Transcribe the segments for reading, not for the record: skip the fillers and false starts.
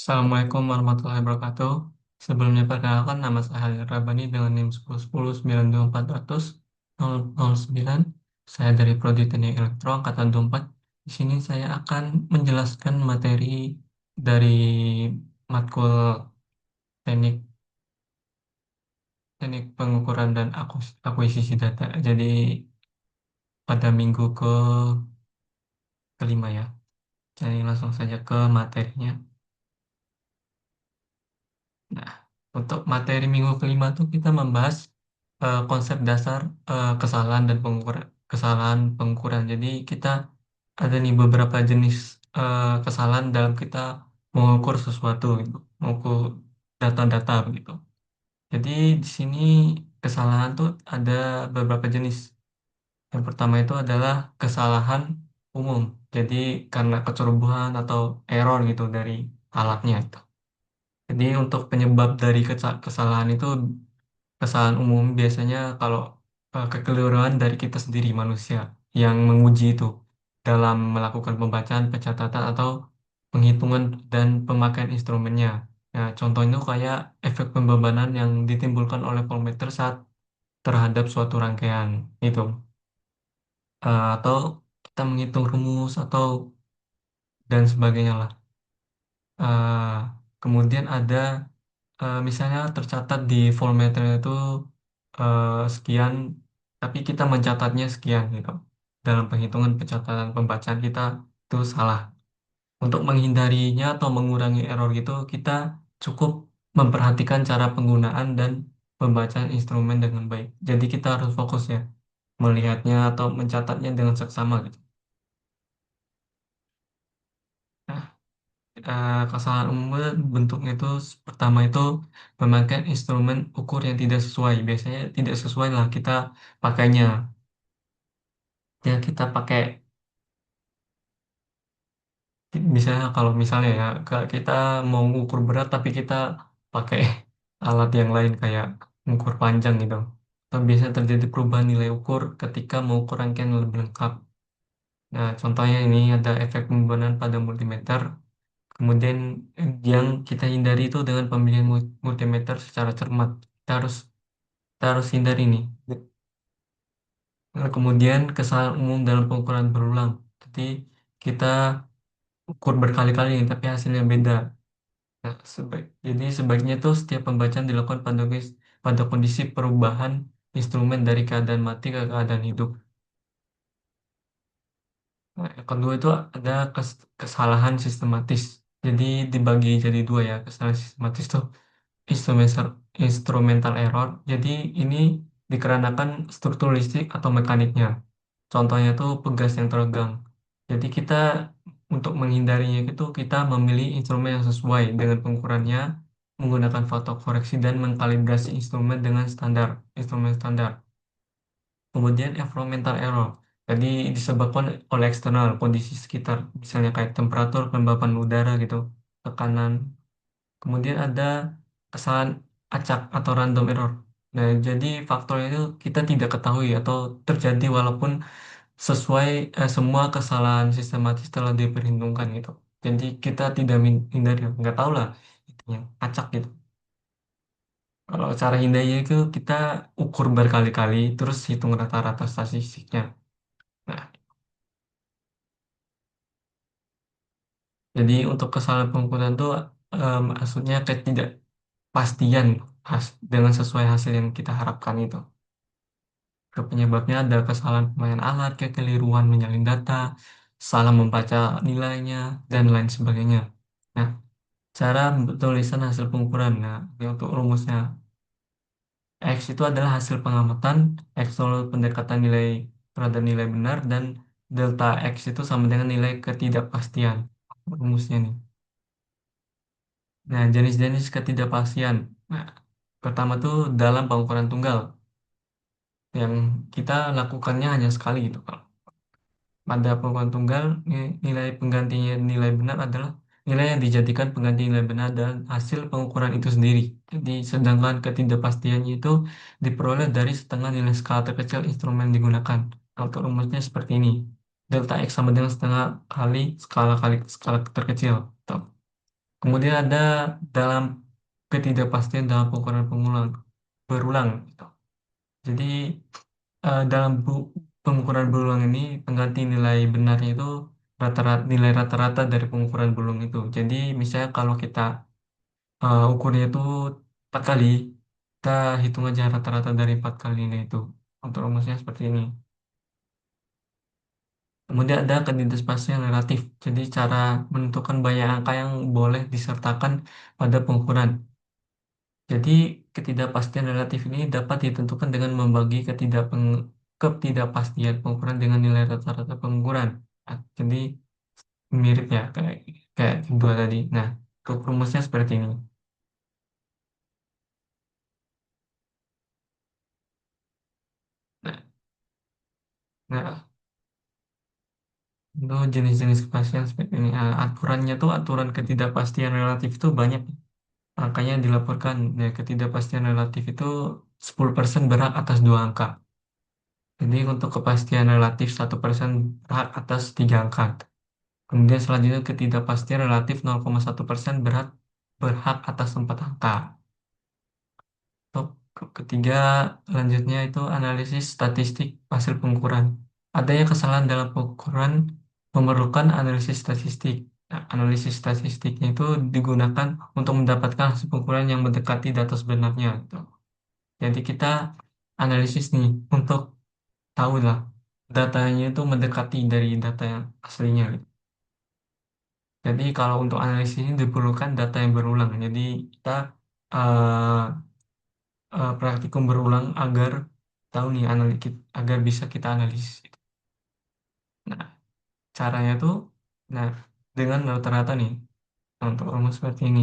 Assalamualaikum warahmatullahi wabarakatuh. Sebelumnya perkenalkan nama saya Halil Rabani dengan NIM 10109240009. Saya dari Prodi Teknik Elektro Angkatan 24. Di sini saya akan menjelaskan materi dari matkul teknik teknik pengukuran dan akuisisi data. Jadi pada minggu kelima ya. Jadi langsung saja ke materinya. Nah, untuk materi minggu kelima tuh kita membahas konsep dasar kesalahan pengukuran. Jadi kita ada nih beberapa jenis kesalahan dalam kita mengukur sesuatu gitu, mengukur data-data begitu. Jadi di sini kesalahan tuh ada beberapa jenis. Yang pertama itu adalah kesalahan umum. Jadi karena kecerobohan atau error gitu dari alatnya itu. Jadi untuk penyebab dari kesalahan itu, kesalahan umum biasanya kalau kekeliruan dari kita sendiri manusia yang menguji itu dalam melakukan pembacaan, pencatatan atau penghitungan dan pemakaian instrumennya. Nah, contohnya kayak efek pembebanan yang ditimbulkan oleh voltmeter saat terhadap suatu rangkaian itu. Atau kita menghitung rumus atau dan sebagainya lah. Eh, Kemudian ada misalnya tercatat di voltmeter itu sekian, tapi kita mencatatnya sekian gitu. Dalam penghitungan pencatatan pembacaan kita itu salah. Untuk menghindarinya atau mengurangi error gitu, kita cukup memperhatikan cara penggunaan dan pembacaan instrumen dengan baik. Jadi kita harus fokus ya, melihatnya atau mencatatnya dengan seksama gitu. Nah, kesalahan umumnya bentuknya itu pertama itu memakai instrumen ukur yang tidak sesuai. Biasanya tidak sesuai lah kita pakainya. Ya kita pakai misalnya kalau misalnya ya kita mau ngukur berat tapi kita pakai alat yang lain kayak ngukur panjang gitu. Atau biasanya terjadi perubahan nilai ukur ketika mengukur rangkaian yang lebih lengkap. Nah, contohnya ini ada efek pembebanan pada multimeter. Kemudian yang kita hindari itu dengan pemilihan multimeter secara cermat. Kita harus hindari nih. Nah, kemudian kesalahan umum dalam pengukuran berulang. Jadi kita ukur berkali-kali tapi hasilnya beda. Nah, jadi sebaiknya tuh setiap pembacaan dilakukan pada kondisi perubahan instrumen dari keadaan mati ke keadaan hidup. Nah, yang kedua itu ada kesalahan sistematis. Jadi dibagi jadi dua ya. Kesalahan sistematis tuh instrumental, instrumental error. Jadi ini dikarenakan struktur listrik atau mekaniknya. Contohnya tuh pegas yang teregang. Jadi kita untuk menghindarinya itu kita memilih instrumen yang sesuai dengan pengukurannya, menggunakan faktor koreksi dan mengkalibrasi instrumen dengan instrumen standar. Kemudian environmental error. Jadi disebabkan oleh eksternal kondisi sekitar, misalnya kayak temperatur, kelembapan udara gitu, tekanan. Kemudian ada kesalahan acak atau random error. Nah, jadi faktornya itu kita tidak ketahui atau terjadi walaupun semua kesalahan sistematis telah diperhitungkan gitu. Jadi kita tidak hindari, nggak tahu lah intinya acak gitu. Kalau cara hindarnya itu kita ukur berkali-kali, terus hitung rata-rata statistiknya. Nah, jadi untuk kesalahan pengukuran itu maksudnya ketidakpastian dengan sesuai hasil yang kita harapkan itu. Penyebabnya ada kesalahan pemain alat, kekeliruan menyalin data, salah membaca nilainya, dan lain sebagainya. Nah, cara tulisan hasil pengukuran. Nah, ini untuk rumusnya. X itu adalah hasil pengamatan, X adalah pendekatan nilai terhadap nilai benar, dan delta X itu sama dengan nilai ketidakpastian. Rumusnya nih. Nah, jenis-jenis ketidakpastian. Nah, pertama tuh dalam pengukuran tunggal, yang kita lakukannya hanya sekali gitu. Pada pengukuran tunggal, nilai penggantinya nilai benar adalah nilai yang dijadikan pengganti nilai benar dan hasil pengukuran itu sendiri. Jadi, sedangkan ketidakpastiannya itu diperoleh dari setengah nilai skala terkecil instrumen yang digunakan. Nah, untuk rumusnya seperti ini. Delta X sama dengan setengah kali skala terkecil. Tuh. Kemudian ada dalam ketidakpastian dalam pengukuran berulang gitu. Jadi dalam pengukuran berulang ini pengganti nilai benarnya itu nilai rata-rata dari pengukuran berulang itu. Jadi misalnya kalau kita ukurnya itu 4 kali, kita hitung aja rata-rata dari 4 kali itu. Untuk rumusnya seperti ini. Kemudian ada ketidakpastian relatif. Jadi cara menentukan banyak angka yang boleh disertakan pada pengukuran. Jadi ketidakpastian relatif ini dapat ditentukan dengan membagi ketidakpastian pengukuran dengan nilai rata-rata pengukuran. Nah, jadi mirip ya kayak kayak dua tadi. Nah, untuk rumusnya seperti ini. Nah, nah, untuk jenis-jenis kepastian seperti ini. Nah, aturannya tuh aturan ketidakpastian relatif itu banyak. Angkanya yang dilaporkan. Nah, ketidakpastian relatif itu 10% berhak atas dua angka. Jadi untuk kepastian relatif 1% berhak atas tiga angka. Kemudian selanjutnya ketidakpastian relatif 0,1% berhak berhak atas 4 angka. Untuk ketiga, lanjutnya itu analisis statistik hasil pengukuran. Adanya kesalahan dalam pengukuran memerlukan analisis statistik. Nah, analisis statistiknya itu digunakan untuk mendapatkan hasil pengukuran yang mendekati data sebenarnya, gitu. Jadi kita analisis nih untuk tahu lah datanya itu mendekati dari data yang aslinya, gitu. Jadi kalau untuk analisis ini diperlukan data yang berulang. Jadi kita eh, praktikum berulang agar tahu nih agar bisa kita analisis. Nah, caranya tuh, nah dengan rata-rata nih untuk rumus seperti ini.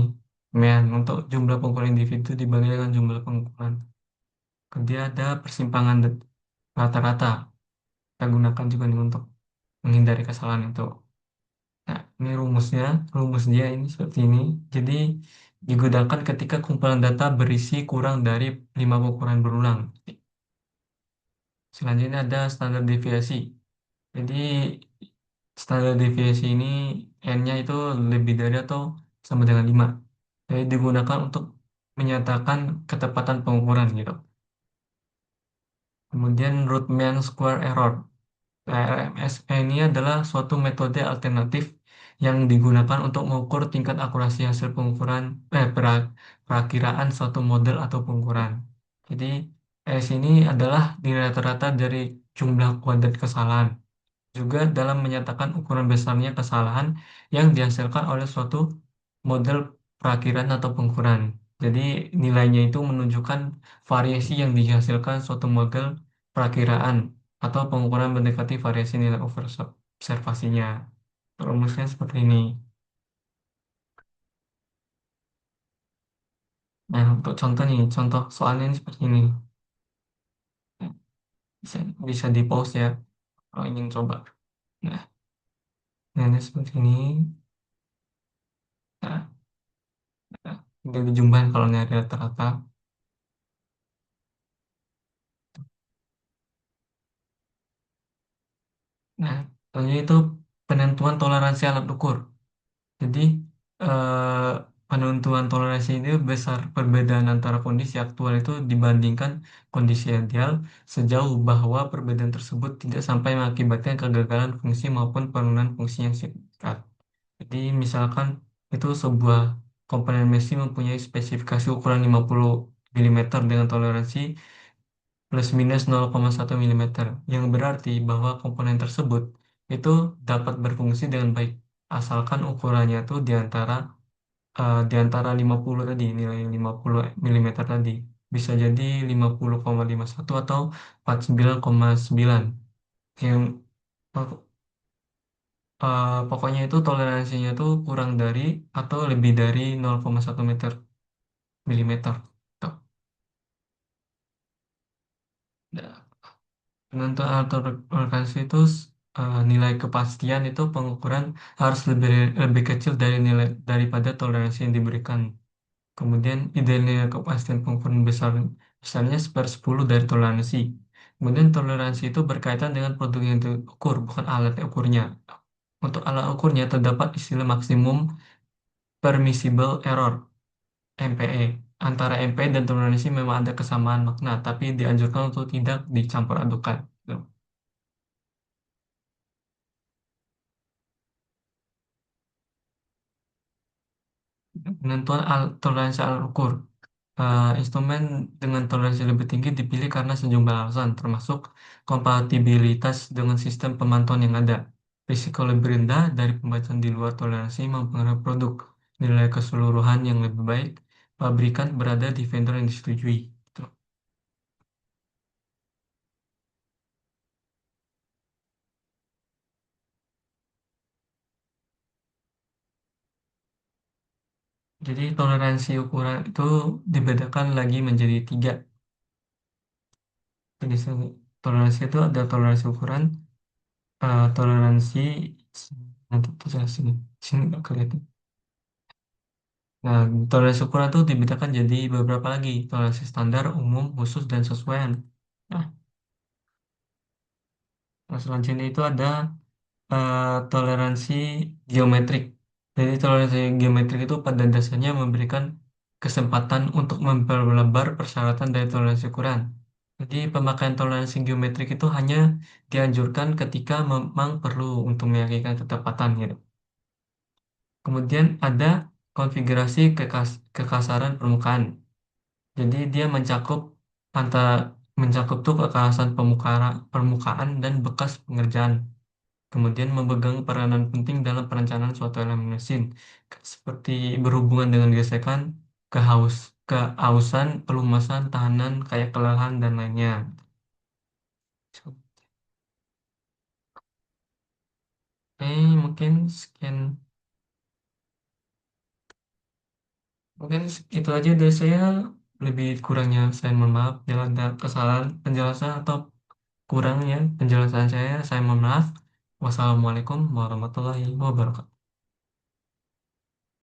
Kemudian untuk jumlah pengukuran individu dibagi dengan jumlah pengukuran. Kemudian ada persimpangan rata-rata. Kita gunakan juga nih untuk menghindari kesalahan itu. Nah, ini rumusnya, rumus dia ini seperti ini. Jadi digunakan ketika kumpulan data berisi kurang dari 5 ukuran berulang. Selanjutnya ada standar deviasi. Jadi standar deviasi ini n-nya itu lebih dari atau sama dengan 5. Jadi digunakan untuk menyatakan ketepatan pengukuran gitu. Kemudian root mean square error. RMS ini adalah suatu metode alternatif yang digunakan untuk mengukur tingkat akurasi hasil pengukuran perakiraan suatu model atau pengukuran. Jadi ini adalah nilai rata-rata dari jumlah kuadrat kesalahan. Juga dalam menyatakan ukuran besarnya kesalahan yang dihasilkan oleh suatu model perakiraan atau pengukuran. Jadi nilainya itu menunjukkan variasi yang dihasilkan suatu model perakiraan atau pengukuran mendekati variasi nilai observasinya. Rumusnya seperti ini. Nah, untuk contoh nih, contoh soalnya ini seperti ini. Nah, Bisa, bisa di pause ya kalau ingin coba. Nah, ini seperti ini. Nah, nah, udah dijumpai kalau nyari rata-rata. Nah, selanjutnya itu penentuan toleransi alat ukur. Jadi, eh, penentuan toleransi ini besar perbedaan antara kondisi aktual itu dibandingkan kondisi ideal sejauh bahwa perbedaan tersebut tidak sampai mengakibatkan kegagalan fungsi maupun penurunan fungsi yang signifikan. Jadi, misalkan itu sebuah komponen mesin mempunyai spesifikasi ukuran 50 mm dengan toleransi plus minus 0,1 mm, yang berarti bahwa komponen tersebut itu dapat berfungsi dengan baik asalkan ukurannya itu di antara 50 tadi, nilai 50 mm tadi bisa jadi 50,51 atau 49,9, yang pokoknya itu toleransinya itu kurang dari atau lebih dari 0,1 milimeter. Tuh. Nah, penentuan toleransi itu nilai kepastian itu pengukuran harus lebih lebih kecil dari nilai daripada toleransi yang diberikan. Kemudian ideal nilai kepastian pengukuran besarnya 1/10 dari toleransi. Kemudian toleransi itu berkaitan dengan produk yang diukur, bukan alat ukurnya. Untuk alat ukurnya terdapat istilah maksimum permissible error MPE. Antara MPE dan toleransi memang ada kesamaan makna, tapi dianjurkan untuk tidak dicampur adukan. Gitu. Penentuan toleransi alat ukur. Instrumen dengan toleransi lebih tinggi dipilih karena sejumlah alasan, termasuk kompatibilitas dengan sistem pemantauan yang ada. Risiko lebih rendah dari pembacaan di luar toleransi mempengaruhi produk. Nilai keseluruhan yang lebih baik, pabrikan berada di vendor yang disetujui. Gitu. Jadi toleransi ukuran itu dibedakan lagi menjadi tiga. Jenis toleransi itu ada toleransi ukuran, toleransi nanti itu saya sini nggak kelihatan. Nah, toleransi ukuran itu dibedakan jadi beberapa lagi, toleransi standar, umum, khusus, dan sesuaian. Nah, selanjutnya itu ada toleransi geometrik. Jadi toleransi geometrik itu pada dasarnya memberikan kesempatan untuk memperlebar persyaratan dari toleransi ukuran. Jadi pemakaian toleransi geometrik itu hanya dianjurkan ketika memang perlu untuk meyakinkan ketepatan gitu. Kemudian ada konfigurasi kekasaran permukaan. Jadi dia antara mencakup tuh kekerasan permukaan dan bekas pengerjaan. Kemudian memegang peranan penting dalam perencanaan suatu elemen mesin, seperti berhubungan dengan gesekan, kehausan, pelumasan, tahanan, kayak kelelahan dan lainnya. Mungkin sekian, mungkin itu aja dari saya. Lebih kurangnya saya mohon maaf. Bila ada kesalahan penjelasan atau kurangnya penjelasan saya mohon maaf. Wassalamualaikum warahmatullahi wabarakatuh.